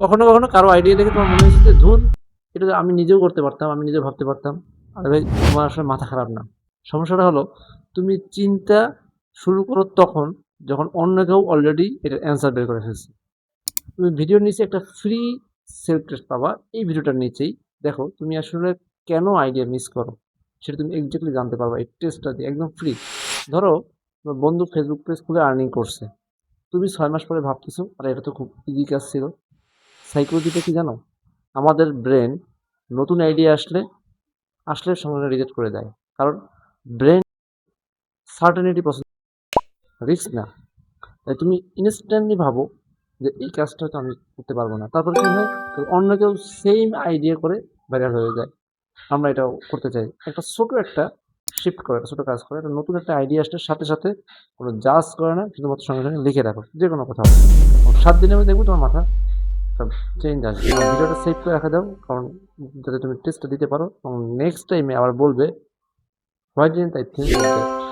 কখনো কখনো কারো আইডিয়া দেখে তোমার মনে হচ্ছে যে ধুর, এটা তো আমি নিজেও করতে পারতাম, আমি নিজেও ভাবতে পারতাম। আরে ভাই, তোমার আসলে মাথা খারাপ না। সমস্যাটা হলো তুমি চিন্তা শুরু করো তখন যখন অন্য কেউ অলরেডি এটার অ্যান্সার বের করে ফেলছে। তুমি ভিডিওর নিচে একটা ফ্রি সেলফ টেস্ট পাবা, এই ভিডিওটার নিচেই। দেখো তুমি আসলে কেন আইডিয়া মিস করো, সেটা তুমি এক্স্যাক্টলি জানতে পারবা এই টেস্টটা দিয়ে, একদম ফ্রি। ধরো তোমার বন্ধু ফেসবুক পেজ খুলে আর্নিং করছে, তুমি 6 মাস পরে ভাবতেছো আরে এটা তো খুব ইজি কাজ ছিল। সাইকোলজিটা কি জানো? আমাদের ব্রেন নতুন আইডিয়া আসলে আসলে সঙ্গে রিজেক্ট করে দেয়। কারণ ব্রেন সার্টেনিটি পছন্দ, রিস্ক না। তাই তুমি ইনস্ট্যান্টলি ভাবো যে এই কাজটা তো আমি করতে পারবো না, তারপর কি হয়, তো অন্য কেউ সেম আইডিয়া করে ভাইরাল হয়ে যায়। আমরা এটাও করতে চাই, একটা ছোট একটা শিফট করে, একটা ছোট কাজ করে, একটা নতুন একটা আইডিয়া আসলে সাথে সাথে কোনো জাজ করে না, শুধুমাত্র সঙ্গে সঙ্গে লিখে রাখো যে কোনো কথা। 7 দিনের মধ্যে দেখবো তোমার মাথা সব চেঞ্জ আসবে। এবং ভিডিওটা সেভ করে রাখা দাও, কারণ যাতে তুমি টেস্টটা দিতে পারো এবং নেক্সট টাইমে আবার বলবে why didn't I think like that.